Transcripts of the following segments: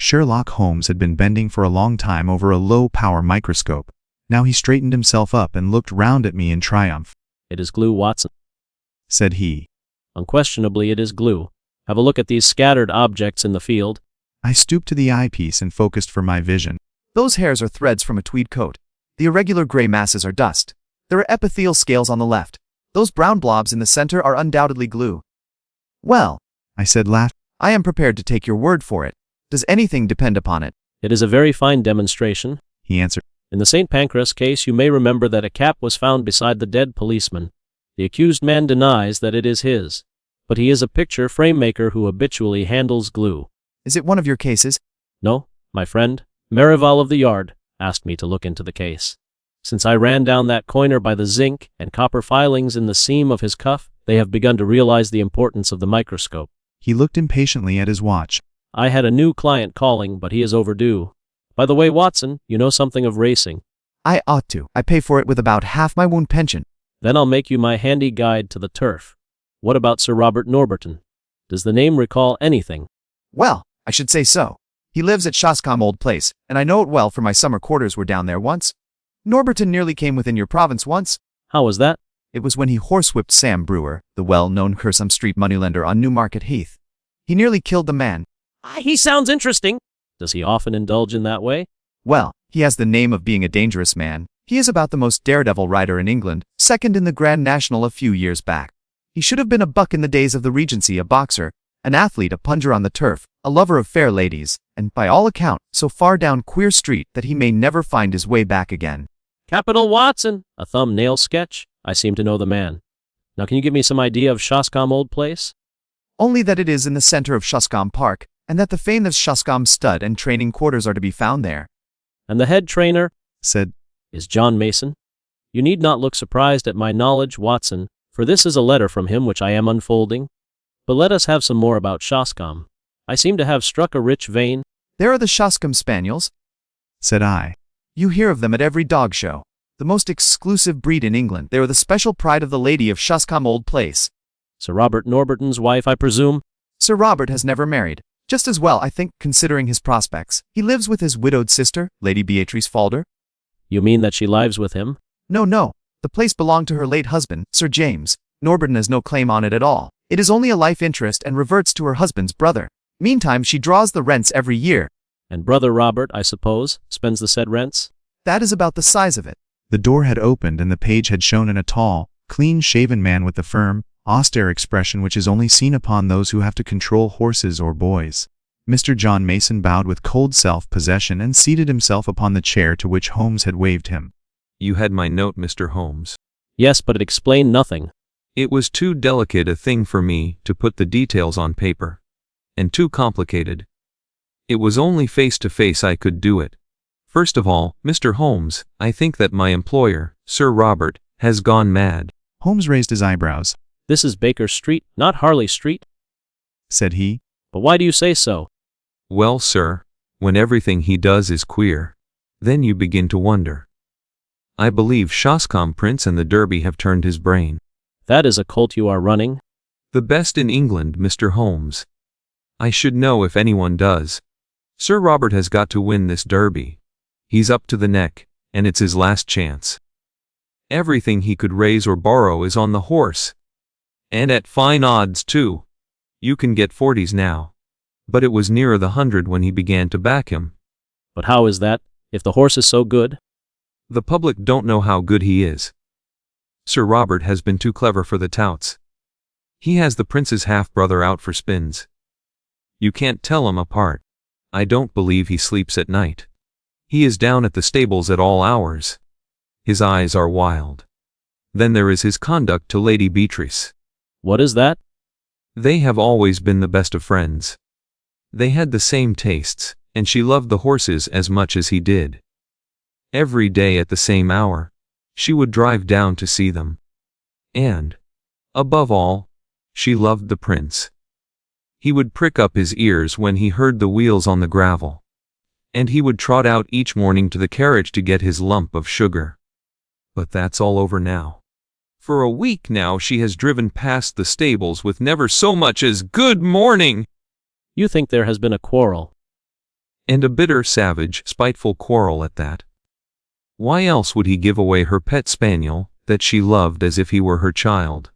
Sherlock Holmes had been bending for a long time over a low-power microscope. Now he straightened himself up and looked round at me in triumph. "It is glue, Watson," said he. "Unquestionably it is glue. Have a look at these scattered objects in the field." I stooped to the eyepiece and focused for my vision. Those hairs are threads from a tweed coat. The irregular gray masses are dust. There are epithelial scales on the left. Those brown blobs in the center are undoubtedly glue. Well, I said, laughing. I am prepared to take your word for it. Does anything depend upon it? "It is a very fine demonstration," he answered. "In the St. Pancras case you may remember that a cap was found beside the dead policeman. The accused man denies that it is his, but he is a picture frame maker who habitually handles glue." Is it one of your cases? "No, my friend, Merrival of the Yard, asked me to look into the case. Since I ran down that coiner by the zinc and copper filings in the seam of his cuff, they have begun to realize the importance of the microscope." He looked impatiently at his watch. "I had a new client calling, but he is overdue. By the way, Watson, you know something of racing." I ought to. I pay for it with about half my wound pension. "Then I'll make you my handy guide to the turf. What about Sir Robert Norberton? Does the name recall anything?" Well, I should say so. He lives at Shoscombe Old Place, and I know it well for my summer quarters were down there once. Norberton nearly came within your province once. "How was that?" It was when he horsewhipped Sam Brewer, the well-known Curzon Street moneylender on Newmarket Heath. He nearly killed the man. He sounds interesting. Does he often indulge in that way?" Well, he has the name of being a dangerous man. He is about the most daredevil rider in England, second in the Grand National a few years back. He should have been a buck in the days of the Regency, a boxer, an athlete, a puncher on the turf, a lover of fair ladies, and by all account, so far down Queer Street that he may never find his way back again. "Capital, Watson! A thumbnail sketch? I seem to know the man. Now can you give me some idea of Shoscombe Old Place?" Only that it is in the center of Shoscombe Park, and that the famous Shoscombe stud and training quarters are to be found there. "And the head trainer," said, "is John Mason? You need not look surprised at my knowledge, Watson, for this is a letter from him which I am unfolding. But let us have some more about Shoscombe. I seem to have struck a rich vein." There are the Shoscombe Spaniels, said I. You hear of them at every dog show. The most exclusive breed in England. They are the special pride of the lady of Shoscombe Old Place. "Sir Robert Norberton's wife, I presume?" Sir Robert has never married. Just as well, I think, considering his prospects. He lives with his widowed sister, Lady Beatrice Falder. "You mean that she lives with him?" No. The place belonged to her late husband, Sir James. Norberton has no claim on it at all. It is only a life interest and reverts to her husband's brother. Meantime, she draws the rents every year. "And brother Robert, I suppose, spends the said rents?" That is about the size of it. The door had opened and the page had shown in a tall, clean-shaven man with the firm, austere expression which is only seen upon those who have to control horses or boys. Mr. John Mason bowed with cold self-possession and seated himself upon the chair to which Holmes had waved him. "You had my note, Mr. Holmes." "Yes, but it explained nothing." "It was too delicate a thing for me to put the details on paper. And too complicated. It was only face-to-face I could do it. First of all, Mr. Holmes, I think that my employer, Sir Robert, has gone mad." Holmes raised his eyebrows. "This is Baker Street, not Harley Street," said he. "But why do you say so?" "Well, sir, when everything he does is queer, then you begin to wonder. I believe Shoscombe Prince and the Derby have turned his brain." "That is a colt you are running?" "The best in England, Mr. Holmes. I should know if anyone does. Sir Robert has got to win this Derby. He's up to the neck, and it's his last chance. Everything he could raise or borrow is on the horse. And at fine odds, too. You can get 40s now. But it was nearer the 100 when he began to back him." "But how is that, if the horse is so good?" "The public don't know how good he is. Sir Robert has been too clever for the touts. He has the prince's half-brother out for spins. You can't tell 'em apart. I don't believe he sleeps at night. He is down at the stables at all hours. His eyes are wild. Then there is his conduct to Lady Beatrice." "What is that?" "They have always been the best of friends. They had the same tastes, and she loved the horses as much as he did. Every day at the same hour, she would drive down to see them. And, above all, she loved the prince. He would prick up his ears when he heard the wheels on the gravel. And he would trot out each morning to the carriage to get his lump of sugar. But that's all over now. For a week now she has driven past the stables with never so much as 'Good morning.'" "You think there has been a quarrel?" And a bitter, savage, spiteful quarrel at that. Why else would he give away her pet spaniel, that she loved as if he were her child?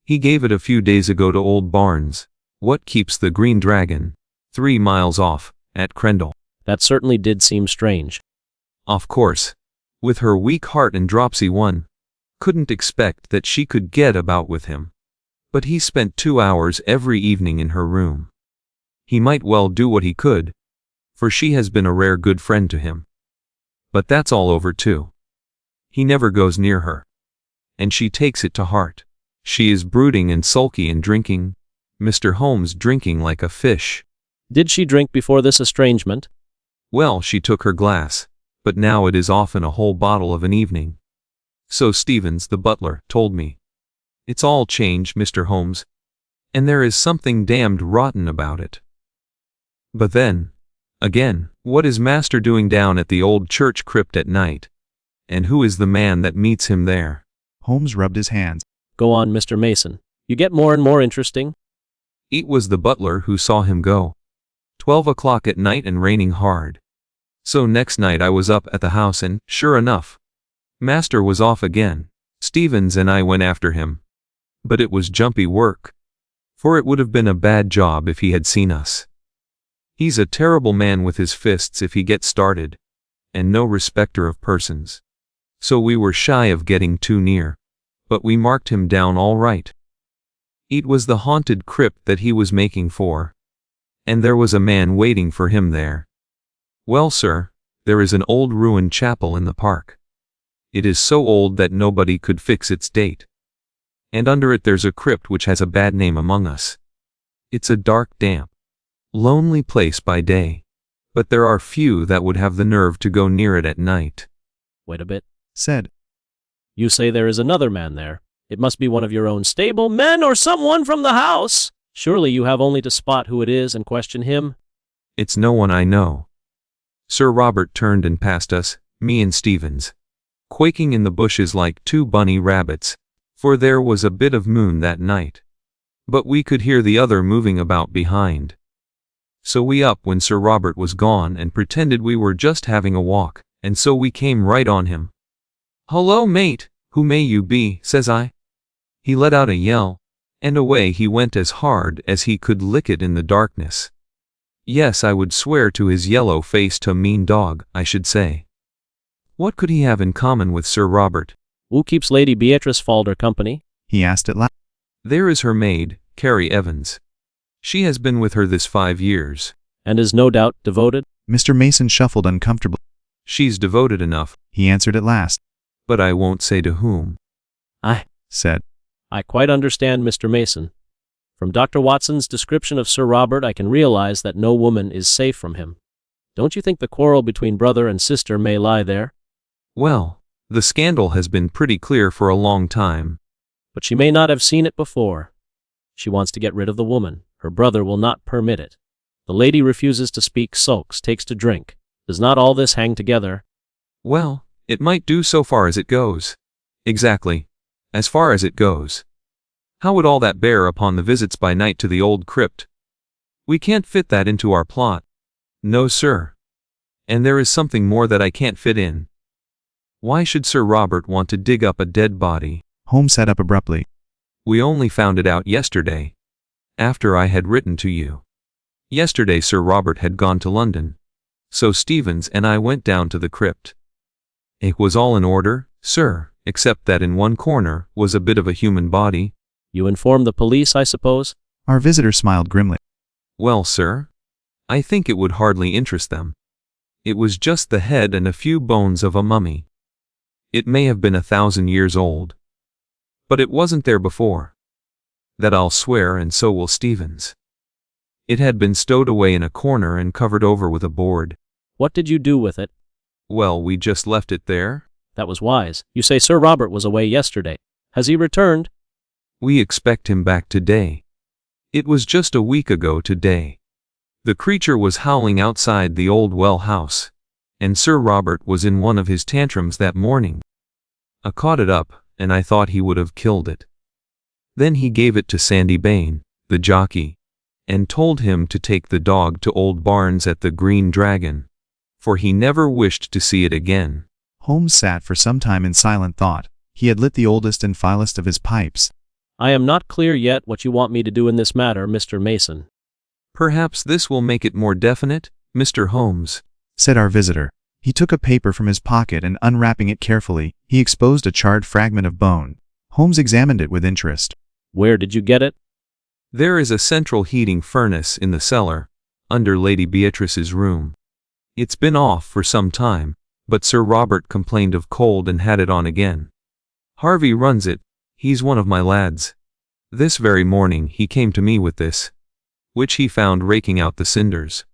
He gave it a few days ago to old Barnes. What keeps the Green Dragon? 3 miles off, at Crendell. That certainly did seem strange. Of course. With her weak heart and dropsy one. Couldn't expect that she could get about with him. But he spent 2 hours every evening in her room. He might well do what he could, for she has been a rare good friend to him. But that's all over too. He never goes near her. And she takes it to heart. She is brooding and sulky and drinking. Mr. Holmes drinking like a fish. Did she drink before this estrangement? Well, she took her glass, but now it is often a whole bottle of an evening. So Stevens, the butler, told me. It's all changed, Mr. Holmes. And there is something damned rotten about it. But then, again, what is Master doing down at the old church crypt at night? And who is the man that meets him there? Holmes rubbed his hands. Go on, Mr. Mason. You get more and more interesting. It was the butler who saw him go. 12 o'clock at night and raining hard. So next night I was up at the house and, sure enough, Master was off again. Stevens and I went after him. But it was jumpy work. For it would have been a bad job if he had seen us. He's a terrible man with his fists if he gets started, and no respecter of persons. So we were shy of getting too near, but we marked him down all right. It was the haunted crypt that he was making for, and there was a man waiting for him there. Well, sir, there is an old ruined chapel in the park. It is so old that nobody could fix its date. And under it there's a crypt which has a bad name among us. It's a dark, damp, lonely place by day, but there are few that would have the nerve to go near it at night. Wait a bit. Said. You say there is another man there. It must be one of your own stable men or someone from the house. Surely you have only to spot who it is and question him. It's no one I know. Sir Robert turned and passed us, me and Stevens, quaking in the bushes like 2 bunny rabbits, for there was a bit of moon that night. But we could hear the other moving about behind. So we up when Sir Robert was gone and pretended we were just having a walk, and so we came right on him. "Hullo, mate, who may you be?" says I. He let out a yell, and away he went as hard as he could lick it in the darkness. Yes, I would swear to his yellow-faced mean dog, I should say. What could he have in common with Sir Robert? Who keeps Lady Beatrice Falder company? He asked at last. There is her maid, Carrie Evans. She has been with her this 5 years. And is no doubt devoted? Mr. Mason shuffled uncomfortably. She's devoted enough, He answered at last. but I won't say to whom. Said. I quite understand, Mr. Mason. From Dr. Watson's description of Sir Robert, I can realize that no woman is safe from him. Don't you think the quarrel between brother and sister may lie there? Well, the scandal has been pretty clear for a long time. But she may not have seen it before. She wants to get rid of the woman. Her brother will not permit it. The lady refuses to speak, sulks, takes to drink. Does not all this hang together? Well, it might do so far as it goes. Exactly. As far as it goes. How would all that bear upon the visits by night to the old crypt? We can't fit that into our plot. No, sir. And there is something more that I can't fit in. Why should Sir Robert want to dig up a dead body? Holmes sat up abruptly. We only found it out yesterday, after I had written to you. Yesterday Sir Robert had gone to London. So Stevens and I went down to the crypt. It was all in order, sir, except that in one corner was a bit of a human body. You informed the police, I suppose? Our visitor smiled grimly. Well, sir, I think it would hardly interest them. It was just the head and a few bones of a mummy. It may have been 1,000 years old. But it wasn't there before. That I'll swear, and so will Stevens. It had been stowed away in a corner and covered over with a board. What did you do with it? Well, we just left it there. That was wise. You say Sir Robert was away yesterday. Has he returned? We expect him back today. It was just a week ago today. The creature was howling outside the old well house, and Sir Robert was in one of his tantrums that morning. I caught it up, and I thought he would have killed it. Then he gave it to Sandy Bain, the jockey, and told him to take the dog to Old Barnes at the Green Dragon, for he never wished to see it again. Holmes sat for some time in silent thought. He had lit the oldest and vilest of his pipes. I am not clear yet what you want me to do in this matter, Mr. Mason. Perhaps this will make it more definite, Mr. Holmes, said our visitor. He took a paper from his pocket and, unwrapping it carefully, he exposed a charred fragment of bone. Holmes examined it with interest. Where did you get it? There is a central heating furnace in the cellar, under Lady Beatrice's room. It's been off for some time, but Sir Robert complained of cold and had it on again. Harvey runs it, he's one of my lads. This very morning he came to me with this, which he found raking out the cinders.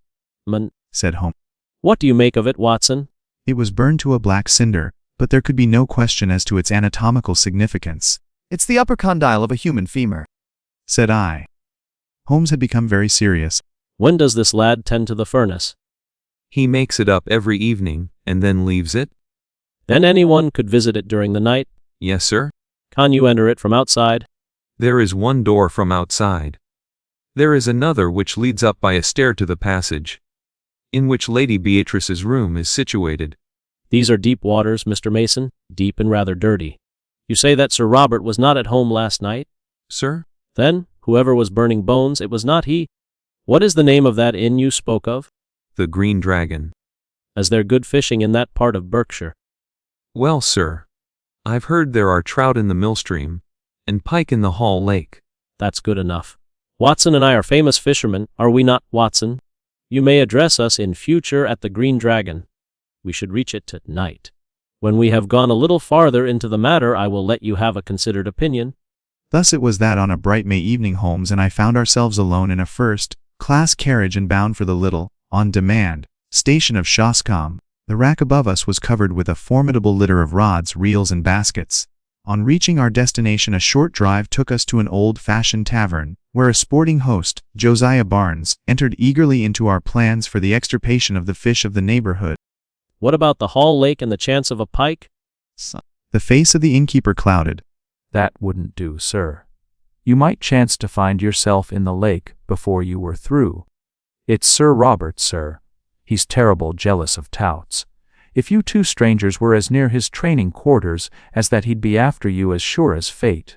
Said Holmes. What do you make of it, Watson? It was burned to a black cinder, but there could be no question as to its anatomical significance. It's the upper condyle of a human femur, said I. Holmes had become very serious. When does this lad tend to the furnace? He makes it up every evening, and then leaves it. Then anyone could visit it during the night? Yes, sir. Can you enter it from outside? There is one door from outside. There is another which leads up by a stair to the passage, in which Lady Beatrice's room is situated. These are deep waters, Mr. Mason, deep and rather dirty. You say that Sir Robert was not at home last night? Sir? Then, whoever was burning bones, it was not he. What is the name of that inn you spoke of? The Green Dragon. Is there good fishing in that part of Berkshire? Well, sir, I've heard there are trout in the Millstream, and pike in the Hall Lake. That's good enough. Watson and I are famous fishermen, are we not, Watson? You may address us in future at the Green Dragon. We should reach it tonight. When we have gone a little farther into the matter, I will let you have a considered opinion. Thus it was that on a bright May evening Holmes and I found ourselves alone in a first-class carriage and bound for the little, on-demand, station of Shoscombe. The rack above us was covered with a formidable litter of rods, reels, and baskets. On reaching our destination, a short drive took us to an old-fashioned tavern, where a sporting host, Josiah Barnes, entered eagerly into our plans for the extirpation of the fish of the neighborhood. What about the Hall Lake and the chance of a pike? The face of the innkeeper clouded. That wouldn't do, sir. You might chance to find yourself in the lake before you were through. It's Sir Robert, sir. He's terrible jealous of touts. If you two strangers were as near his training quarters as that, he'd be after you as sure as fate.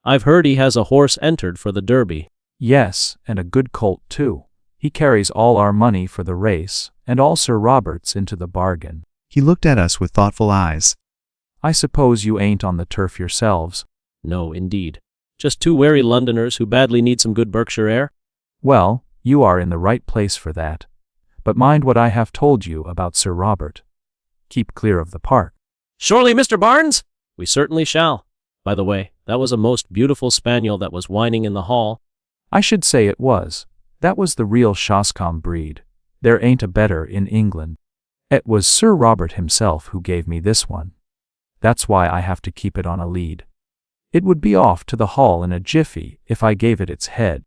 I've heard he has a horse entered for the Derby. Yes, and a good colt too. He carries all our money for the race, and all Sir Robert's into the bargain. He looked at us with thoughtful eyes. I suppose you ain't on the turf yourselves? No, indeed. Just two wary Londoners who badly need some good Berkshire air? Well, you are in the right place for that. But mind what I have told you about Sir Robert. Keep clear of the park. Surely, Mr. Barnes? We certainly shall. By the way, that was a most beautiful spaniel that was whining in the hall. I should say it was. That was the real Shoscombe breed. There ain't a better in England. It was Sir Robert himself who gave me this one. That's why I have to keep it on a lead. It would be off to the hall in a jiffy if I gave it its head.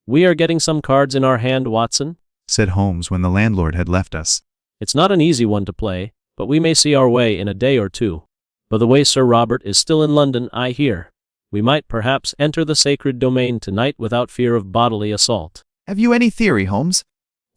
We are getting some cards in our hand, Watson, said Holmes when the landlord had left us. It's not an easy one to play, but we may see our way in a day or two. By the way, Sir Robert is still in London, I hear. We might perhaps enter the sacred domain tonight without fear of bodily assault. Have you any theory, Holmes?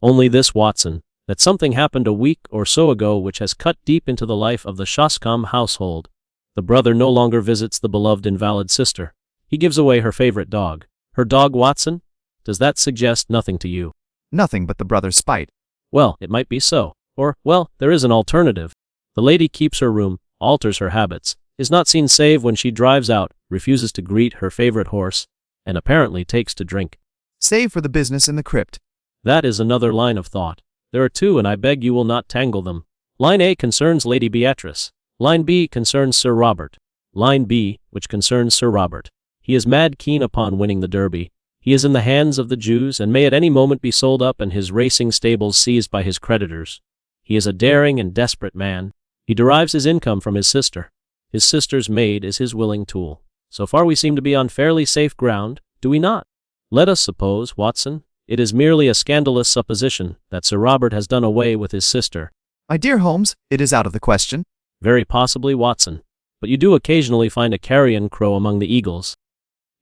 Only this, Watson, that something happened a week or so ago which has cut deep into the life of the Shoscombe household. The brother no longer visits the beloved invalid sister. He gives away her favorite dog. Her dog, Watson? Does that suggest nothing to you? Nothing but the brother's spite. Well, it might be so. Or, well, there is an alternative. The lady keeps her room, alters her habits, is not seen save when she drives out, refuses to greet her favorite horse, and apparently takes to drink. Save for the business in the crypt. That is another line of thought. There are two, and I beg you will not tangle them. Line A concerns Lady Beatrice. Line B concerns Sir Robert. Line B, which concerns Sir Robert. He is mad keen upon winning the Derby. He is in the hands of the Jews and may at any moment be sold up and his racing stables seized by his creditors. He is a daring and desperate man. He derives his income from his sister. His sister's maid is his willing tool. So far we seem to be on fairly safe ground, do we not? Let us suppose, Watson, it is merely a scandalous supposition that Sir Robert has done away with his sister. My dear Holmes, it is out of the question. Very possibly, Watson. But you do occasionally find a carrion crow among the eagles.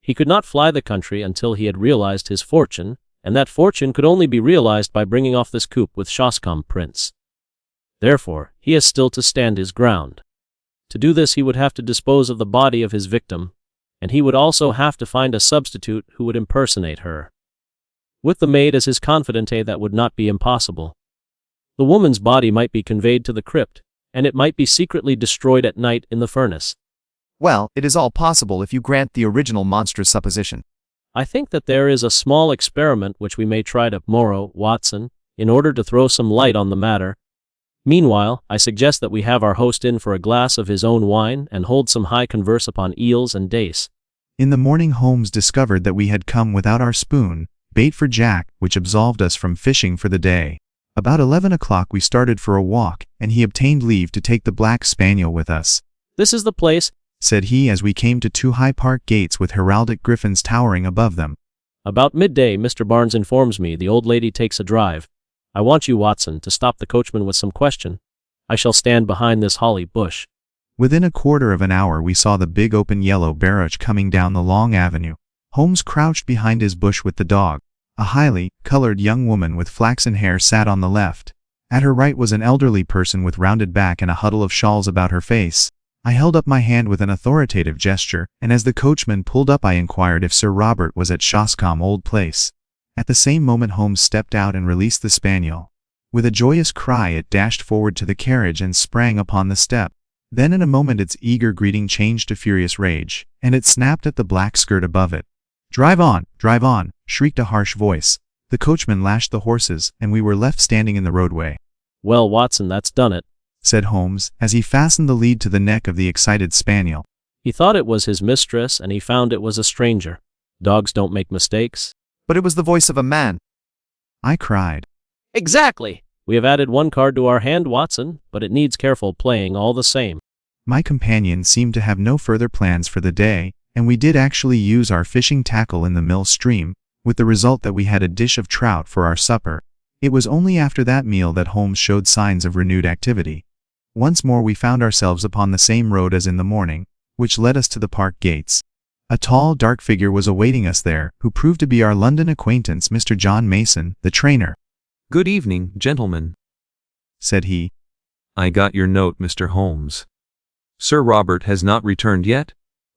He could not fly the country until he had realized his fortune, and that fortune could only be realized by bringing off this coup with Shoscombe Prince. Therefore, he has still to stand his ground. To do this he would have to dispose of the body of his victim, and he would also have to find a substitute who would impersonate her. With the maid as his confidante, that would not be impossible. The woman's body might be conveyed to the crypt, and it might be secretly destroyed at night in the furnace. Well, it is all possible if you grant the original monstrous supposition. I think that there is a small experiment which we may try tomorrow, Watson, in order to throw some light on the matter. Meanwhile, I suggest that we have our host in for a glass of his own wine and hold some high converse upon eels and dace. In the morning Holmes discovered that we had come without our spoon, bait for Jack, which absolved us from fishing for the day. About 11 o'clock we started for a walk, and he obtained leave to take the black spaniel with us. "This is the place," said he as we came to two high park gates with heraldic griffins towering above them. "About midday, Mr. Barnes informs me the old lady takes a drive. I want you, Watson, to stop the coachman with some question. I shall stand behind this holly bush." Within a quarter of an hour we saw the big open yellow barouche coming down the long avenue. Holmes crouched behind his bush with the dog. A highly colored young woman with flaxen hair sat on the left. At her right was an elderly person with rounded back and a huddle of shawls about her face. I held up my hand with an authoritative gesture, and as the coachman pulled up I inquired if Sir Robert was at Shoscombe Old Place. At the same moment Holmes stepped out and released the spaniel. With a joyous cry it dashed forward to the carriage and sprang upon the step. Then in a moment its eager greeting changed to furious rage, and it snapped at the black skirt above it. Drive on, shrieked a harsh voice. The coachman lashed the horses, and we were left standing in the roadway. "Well, Watson, that's done it," said Holmes, as he fastened the lead to the neck of the excited spaniel. "He thought it was his mistress, and he found it was a stranger. Dogs don't make mistakes." But it was the voice of a man. I cried. "Exactly! We have added one card to our hand, Watson, but it needs careful playing all the same." My companion seemed to have no further plans for the day, and we did actually use our fishing tackle in the mill stream, with the result that we had a dish of trout for our supper. It was only after that meal that Holmes showed signs of renewed activity. Once more we found ourselves upon the same road as in the morning, which led us to the park gates. A tall, dark figure was awaiting us there, who proved to be our London acquaintance, Mr. John Mason, the trainer. "Good evening, gentlemen," said he. "I got your note, Mr. Holmes. Sir Robert has not returned yet,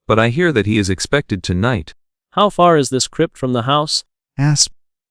but I hear that he is expected tonight." "How far is this crypt from the house?" asked.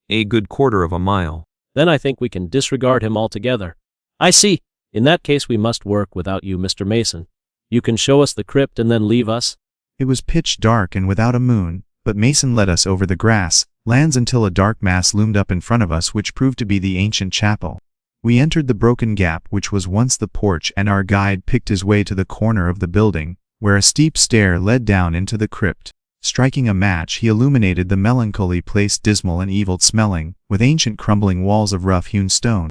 "A good quarter of a mile." "Then I think we can disregard him altogether." "I see. In that case we must work without you, Mr. Mason. You can show us the crypt and then leave us." It was pitch dark and without a moon, but Mason led us over the grass lands until a dark mass loomed up in front of us, which proved to be the ancient chapel. We entered the broken gap which was once the porch, and our guide picked his way to the corner of the building, where a steep stair led down into the crypt. Striking a match, he illuminated the melancholy place, dismal and evil-smelling, with ancient crumbling walls of rough-hewn stone.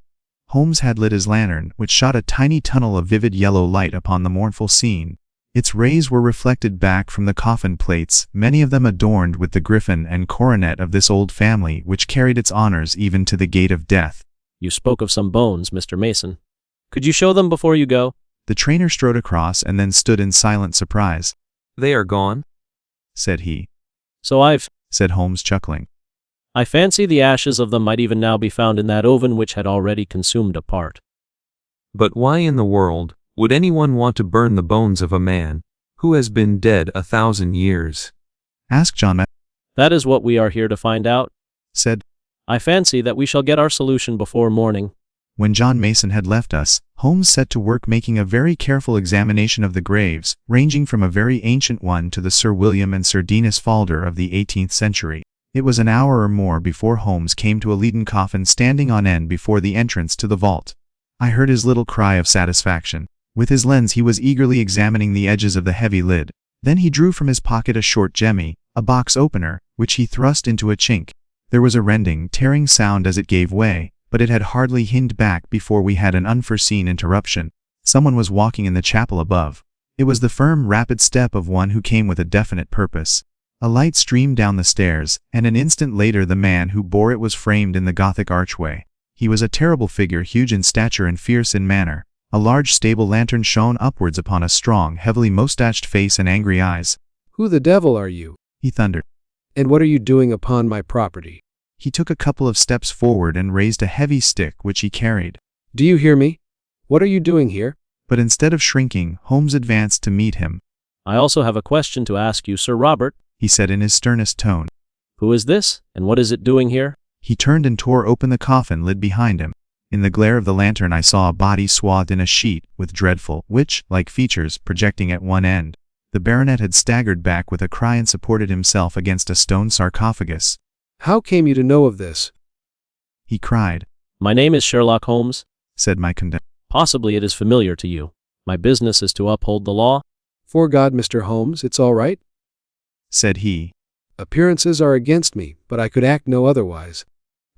Holmes had lit his lantern, which shot a tiny tunnel of vivid yellow light upon the mournful scene. Its rays were reflected back from the coffin plates, many of them adorned with the griffin and coronet of this old family, which carried its honors even to the gate of death. "You spoke of some bones, Mr. Mason. Could you show them before you go?" The trainer strode across and then stood in silent surprise. "They are gone?" said he. "So said Holmes, chuckling. I fancy the ashes of them might even now be found in that oven which had already consumed a part." "But why in the world would anyone want to burn the bones of a man who has been dead 1,000 years? asked John. "That is what we are here to find out," said. "I fancy that we shall get our solution before morning." When John Mason had left us, Holmes set to work making a very careful examination of the graves, ranging from a very ancient one to the Sir William and Sir Denis Falder of the 18th century. It was an hour or more before Holmes came to a leaden coffin standing on end before the entrance to the vault. I heard his little cry of satisfaction. With his lens he was eagerly examining the edges of the heavy lid. Then he drew from his pocket a short jemmy, a box opener, which he thrust into a chink. There was a rending, tearing sound as it gave way, but it had hardly hinged back before we had an unforeseen interruption. Someone was walking in the chapel above. It was the firm, rapid step of one who came with a definite purpose. A light streamed down the stairs, and an instant later the man who bore it was framed in the Gothic archway. He was a terrible figure, huge in stature and fierce in manner. A large stable lantern shone upwards upon a strong, heavily moustached face and angry eyes. "Who the devil are you?" he thundered. "And what are you doing upon my property?" He took a couple of steps forward and raised a heavy stick which he carried. Do you hear me? What are you doing here? But instead of shrinking, Holmes advanced to meet him. I also have a question to ask you, Sir Robert. He said in his sternest tone. Who is this, and what is it doing here? He turned and tore open the coffin lid behind him. In the glare of the lantern I saw a body swathed in a sheet, with dreadful, witch-like features projecting at one end. The baronet had staggered back with a cry and supported himself against a stone sarcophagus. How came you to know of this? He cried. My name is Sherlock Holmes, said my condemned. Possibly it is familiar to you. My business is to uphold the law. 'Fore God, Mr. Holmes, it's all right. Said he. Appearances are against me, but I could act no otherwise.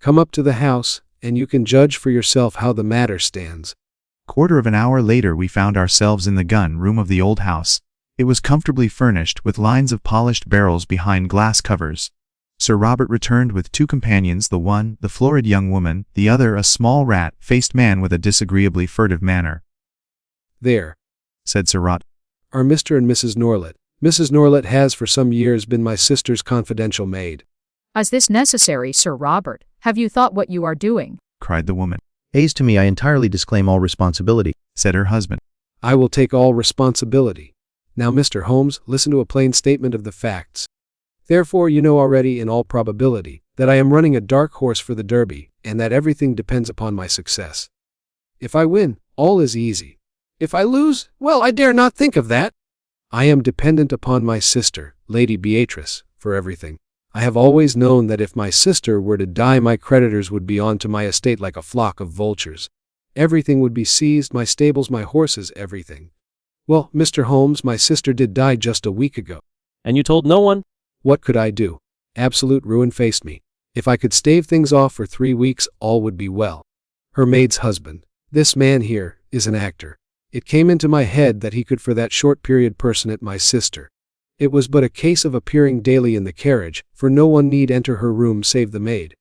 Come up to the house, and you can judge for yourself how the matter stands. Quarter of an hour later we found ourselves in the gun room of the old house. It was comfortably furnished with lines of polished barrels behind glass covers. Sir Robert returned with two companions, the one, the florid young woman, the other a small rat-faced man with a disagreeably furtive manner. There, said Sir Robert, are Mr. and Mrs. Norlet. Mrs. Norlet has for some years been my sister's confidential maid. Is this necessary, Sir Robert? Have you thought what you are doing? cried the woman. As to me, I entirely disclaim all responsibility, said her husband. I will take all responsibility. Now, Mr. Holmes, listen to a plain statement of the facts. Therefore, you know already in all probability that I am running a dark horse for the Derby, and that everything depends upon my success. If I win, all is easy. If I lose, well, I dare not think of that. I am dependent upon my sister, Lady Beatrice, for everything. I have always known that if my sister were to die, my creditors would be on to my estate like a flock of vultures. Everything would be seized, my stables, my horses, everything. Well, Mr. Holmes, my sister did die just a week ago. And you told no one? What could I do? Absolute ruin faced me. If I could stave things off for 3 weeks, all would be well. Her maid's husband, this man here, is an actor. It came into my head that he could for that short period personate my sister. It was but a case of appearing daily in the carriage, for no one need enter her room save the maid.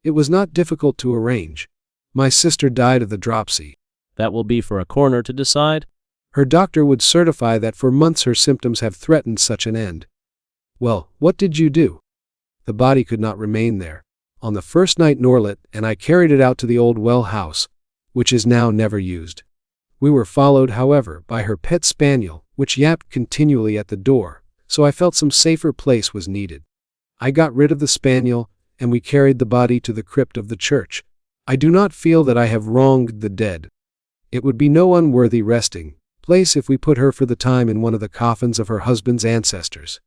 It was not difficult to arrange. My sister died of the dropsy. That will be for a coroner to decide. Her doctor would certify that for months her symptoms have threatened such an end. Well, what did you do? The body could not remain there. On the first night Norlet and I carried it out to the old well house, which is now never used. We were followed, however, by her pet spaniel, which yapped continually at the door, so I felt some safer place was needed. I got rid of the spaniel, and we carried the body to the crypt of the church. I do not feel that I have wronged the dead. It would be no unworthy resting place if we put her for the time in one of the coffins of her husband's ancestors.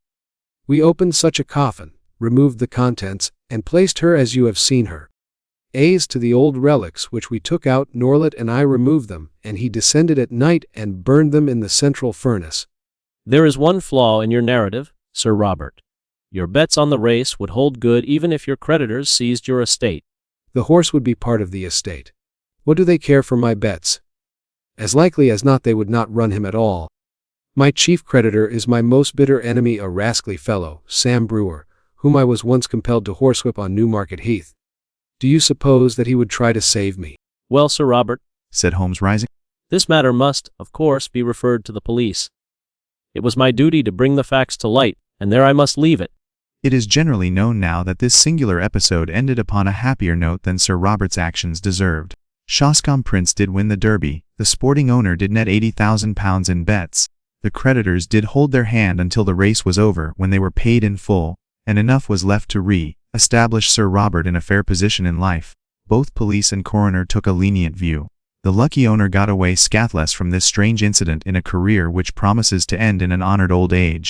We opened such a coffin, removed the contents, and placed her as you have seen her. As to the old relics which we took out, Norlet and I removed them, and he descended at night and burned them in the central furnace. There is one flaw in your narrative, Sir Robert. Your bets on the race would hold good even if your creditors seized your estate. The horse would be part of the estate. What do they care for my bets? As likely as not they would not run him at all. My chief creditor is my most bitter enemy, a rascally fellow, Sam Brewer, whom I was once compelled to horsewhip on Newmarket Heath. Do you suppose that he would try to save me? Well, Sir Robert, said Holmes, rising, this matter must, of course, be referred to the police. It was my duty to bring the facts to light, and there I must leave it. It is generally known now that this singular episode ended upon a happier note than Sir Robert's actions deserved. Shoscombe Prince did win the Derby, the sporting owner did net £80,000 in bets, the creditors did hold their hand until the race was over when they were paid in full, and enough was left to establish Sir Robert in a fair position in life. Both police and coroner took a lenient view. The lucky owner got away scathless from this strange incident in a career which promises to end in an honored old age.